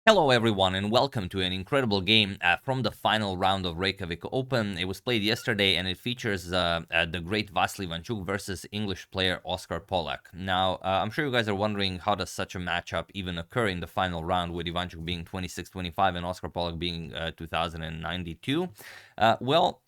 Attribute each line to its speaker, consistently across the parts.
Speaker 1: Hello everyone and welcome to an incredible game from the final round of Reykjavik Open. It was played yesterday and it features the great Vasyl Ivanchuk versus English player Oscar Pollack. Now, I'm sure you guys are wondering how does such a matchup even occur in the final round with Ivanchuk being 26-25 and Oscar Pollack being 2092.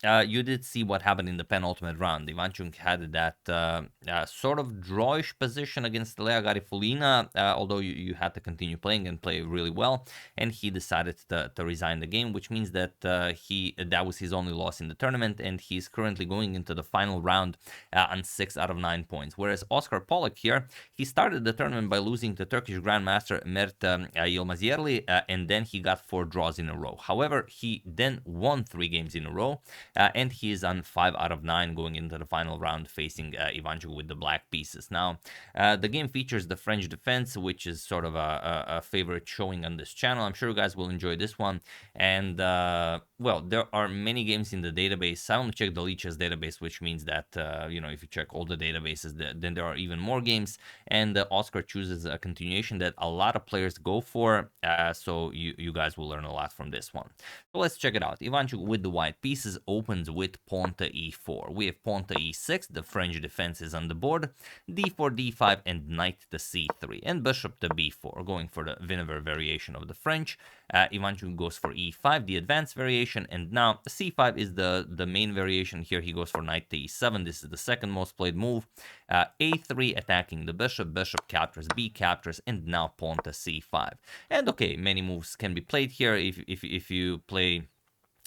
Speaker 1: You did see what happened in the penultimate round. Ivanchuk had that sort of drawish position against Lea Garifulina, although you had to continue playing and play really well. And he decided to resign the game, which means that that was his only loss in the tournament, and he's currently going into the final round on 6 out of 9 points. Whereas Oscar Pollack here, he started the tournament by losing to Turkish Grandmaster Mert Yilmazierli, and then he got 4 draws in a row. However, he then won 3 games in a row, and he is on 5 out of 9 going into the final round facing Ivanchuk with the black pieces. Now, the game features the French defense, which is sort of a favorite showing on this channel. I'm sure you guys will enjoy this one. And there are many games in the database. I only checked the Leech's database, which means that if you check all the databases, then there are even more games. And Oscar chooses a continuation that a lot of players go for. So you guys will learn a lot from this one. So let's check it out. Ivanchuk with the white pieces opens with pawn to e4. We have pawn to e6. The French defense is on the board. d4, d5, and knight to c3. And bishop to b4, going for the Winawer variation of the French. Ivanchuk goes for e5, the advanced variation, and now c5 is the main variation. Here he goes for knight to e7. This is the second most played move. A3 attacking the bishop, bishop captures, b captures, and now pawn to c5. And okay, many moves can be played here. If you play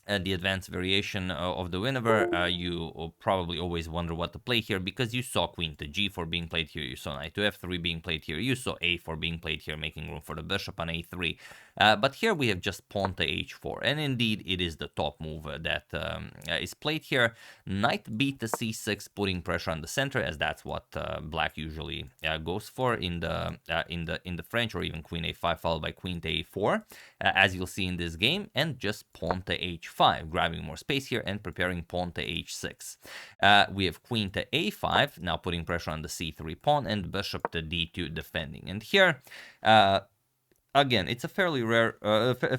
Speaker 1: the advanced variation of the Winawer, you probably always wonder what to play here because you saw queen to g4 being played here, you saw knight to f3 being played here, you saw a4 being played here, making room for the bishop on a3. But here we have just pawn to h4, and indeed it is the top move that is played here. Knight b to c6, putting pressure on the center, as that's what black usually goes for in the French, or even queen a5 followed by queen to a4, as you'll see in this game, and just pawn to h5, grabbing more space here and preparing pawn to h6. We have queen to a5, now putting pressure on the c3 pawn, and bishop to d2 defending. And here, again, it's a fairly rare,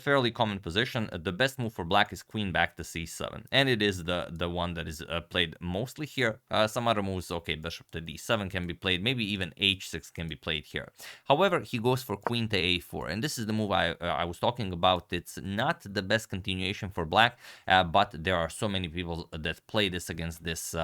Speaker 1: fairly common position. The best move for black is queen back to c7, and it is the one that is played mostly here. Some other moves, okay, bishop to d7 can be played, maybe even h6 can be played here. However, he goes for queen to a4, and this is the move I was talking about. It's not the best continuation for black, but there are so many people that play this against this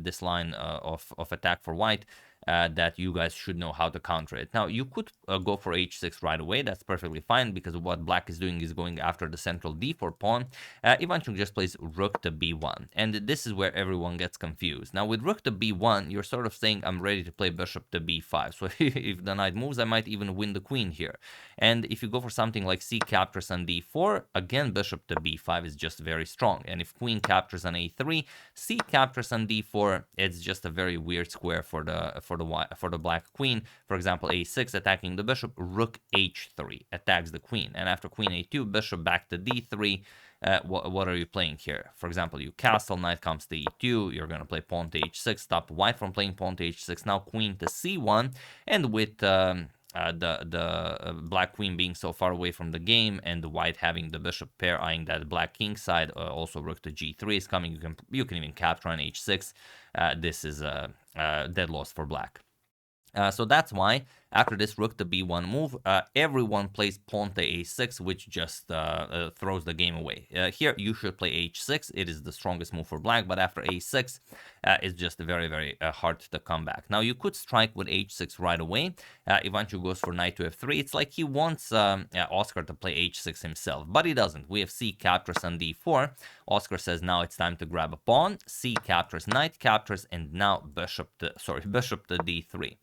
Speaker 1: this line of attack for white. That you guys should know how to counter it. Now, you could go for h6 right away. That's perfectly fine because what black is doing is going after the central d4 pawn. Ivanchuk just plays rook to b1, and this is where everyone gets confused. Now, with rook to b1, you're sort of saying, I'm ready to play bishop to b5. So if the knight moves, I might even win the queen here. And if you go for something like c captures on d4, again, bishop to b5 is just very strong. And if queen captures on a3, c captures on d4, it's just a very weird square for the black queen. For example, a6 attacking the bishop, rook h3 attacks the queen, and after queen a2, bishop back to d3. What are you playing here? For example, you castle, knight comes to e2, you're going to play pawn to h6, stop white from playing pawn to h6, now queen to c1, and with the black queen being so far away from the game and the white having the bishop pair eyeing that black king side, also rook to g3 is coming. You can even capture on h6. This is a dead loss for black. So that's why after this rook to b1 move, everyone plays pawn to a6, which just throws the game away. Here, you should play h6. It is the strongest move for black, but after a6, it's just very, very hard to come back. Now, you could strike with h6 right away. Ivanchuk goes for knight to f3. It's like he wants Oscar to play h6 himself, but he doesn't. We have c captures on d4. Oscar says now it's time to grab a pawn. C captures, knight captures, and now bishop to d3.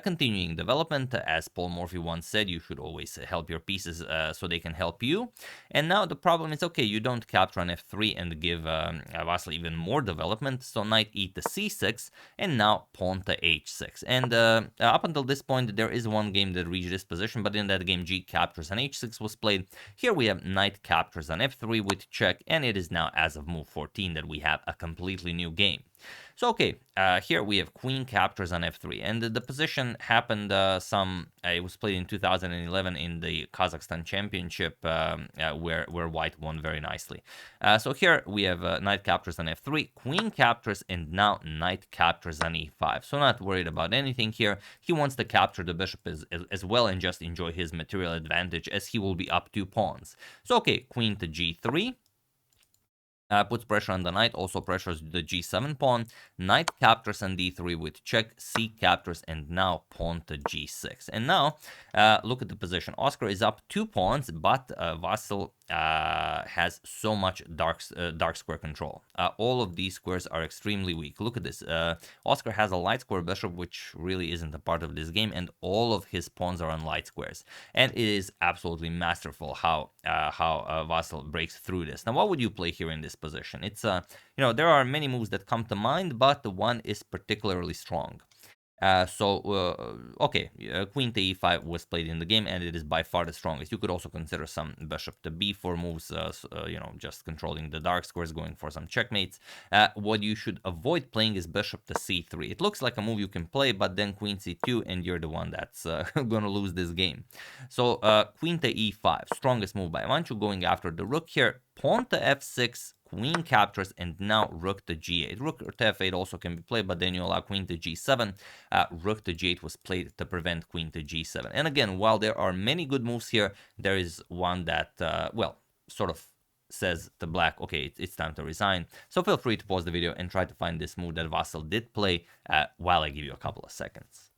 Speaker 1: Continuing development, as Paul Morphy once said, you should always help your pieces so they can help you. And now the problem is, okay, you don't capture on f3 and give Vasyl even more development, so knight e to c6, and now pawn to h6. And up until this point, there is one game that reached this position, but in that game, g captures on h6 was played. Here we have knight captures on f3 with check, and it is now, as of move 14, that we have a completely new game. So okay, here we have queen captures on f3, and the position happened it was played in 2011 in the Kazakhstan Championship, where white won very nicely. So here we have knight captures on f3, queen captures, and now knight captures on e5. So not worried about anything here. He wants to capture the bishop as well and just enjoy his material advantage, as he will be up 2 pawns. So okay, queen to g3. Puts pressure on the knight, also pressures the g7 pawn. Knight captures on d3 with check, c captures, and now pawn to g6. And now, look at the position. Oscar is up 2 pawns, but Vasyl has so much dark square control. All of these squares are extremely weak. Look at this. Oscar has a light square bishop, which really isn't a part of this game, and all of his pawns are on light squares. And it is absolutely masterful how Vasyl breaks through this. Now, what would you play here in this position? It's there are many moves that come to mind, but the one is particularly strong. Okay, queen to e5 was played in the game, and it is by far the strongest. You could also consider some bishop to b4 moves, just controlling the dark squares, going for some checkmates. What you should avoid playing is bishop to c3. It looks like a move you can play, but then queen c2, and you're the one that's gonna lose this game. So queen to e5, strongest move by Ivanchuk, going after the rook here. Pawn to f6, queen captures, and now rook to g8. Rook to f8 also can be played, but then you allow queen to g7. Rook to g8 was played to prevent queen to g7. And again, while there are many good moves here, there is one that, sort of says to black, okay, it's time to resign. So feel free to pause the video and try to find this move that Vasyl did play while I give you a couple of seconds.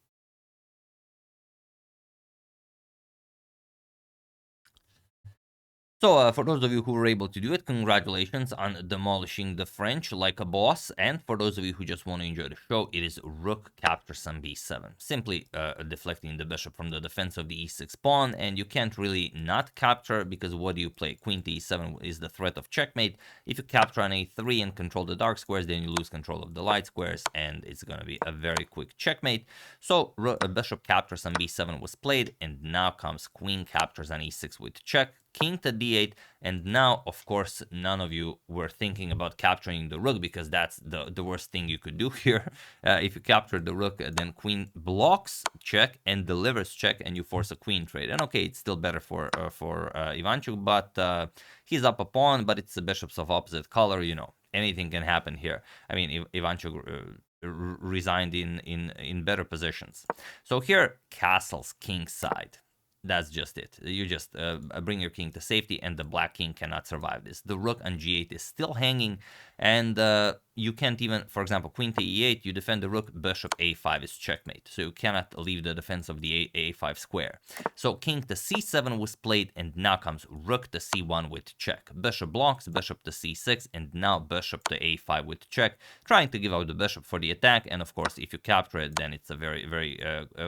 Speaker 1: So, for those of you who were able to do it, congratulations on demolishing the French like a boss. And for those of you who just want to enjoy the show, it is rook captures on b7. Simply deflecting the bishop from the defense of the e6 pawn. And you can't really not capture, because what do you play? Queen to e7 is the threat of checkmate. If you capture on a3 and control the dark squares, then you lose control of the light squares, and it's going to be a very quick checkmate. So, bishop captures on b7 was played, and now comes queen captures on e6 with check. King to d8, and now, of course, none of you were thinking about capturing the rook, because that's the worst thing you could do here. If you capture the rook, then queen blocks check and delivers check, and you force a queen trade. And okay, it's still better for Ivanchuk, but he's up a pawn, but it's the bishops of opposite color. Anything can happen here. I mean, Ivanchuk resigned in better positions. So here, castles king side. That's just it. You just bring your king to safety, and the black king cannot survive this. The rook on g8 is still hanging, and you can't even, for example, queen to e8, you defend the rook, bishop a5 is checkmate. So you cannot leave the defense of the a5 square. So king to c7 was played, and now comes rook to c1 with check. Bishop blocks, bishop to c6, and now bishop to a5 with check, trying to give out the bishop for the attack. And of course, if you capture it, then it's a very, very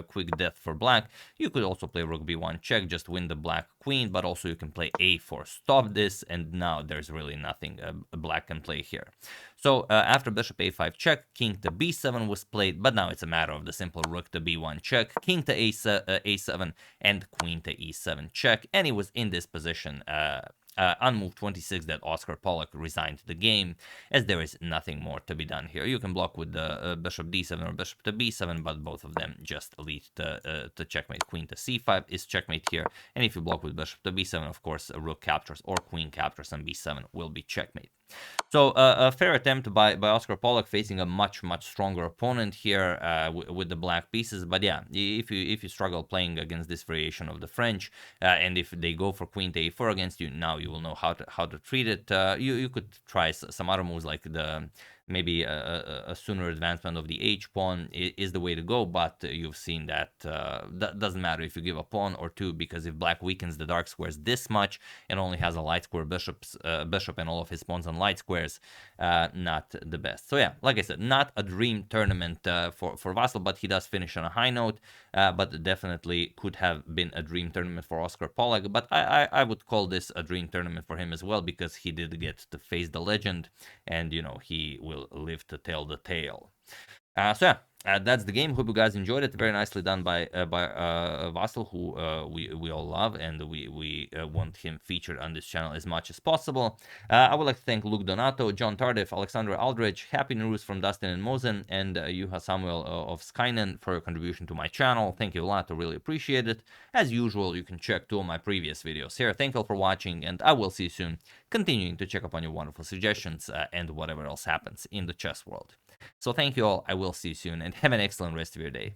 Speaker 1: quick death for black. You could also play rook b1 check, just win the black queen, but also you can play a4, stop this, and now there's really nothing black can play here. So after bishop a5 check, king to b7 was played, but now it's a matter of the simple rook to b1 check, king to a7, and queen to e7 check, and he was in this position on move 26 that Oscar Pollack resigned the game, as there is nothing more to be done here. You can block with the bishop d7 or bishop to b7, but both of them just lead to checkmate. Queen to c5 is checkmate here, and if you block with bishop to b7, of course, a rook captures or queen captures on b7 will be checkmate. So a fair attempt by Oscar Pollack, facing a much stronger opponent here with the black pieces. But yeah, if you struggle playing against this variation of the French, and if they go for queen to a4 against you, now you will know how to treat it. You could try some other moves, like maybe a sooner advancement of the h pawn is the way to go, but you've seen that that doesn't matter if you give a pawn or two, because if black weakens the dark squares this much and only has a light square bishop and all of his pawns on light squares, not the best. So yeah, like I said, not a dream tournament for Vasyl, but he does finish on a high note, but definitely could have been a dream tournament for Oscar Pollack. But I would call this a dream tournament for him as well, because he did get to face the legend, and he will live to tell the tale. So yeah, that's the game. Hope you guys enjoyed it. Very nicely done by Vasyl, who we all love, and we want him featured on this channel as much as possible. I would like to thank Luke Donato, John Tardif, Alexander Aldrich, Happy News from Dustin and Mosen, and Juha Samuel of C19 for your contribution to my channel. Thank you a lot. I really appreciate it. As usual, you can check 2 of my previous videos here. Thank you all for watching, and I will see you soon, continuing to check up on your wonderful suggestions and whatever else happens in the chess world. So thank you all. I will see you soon, and have an excellent rest of your day.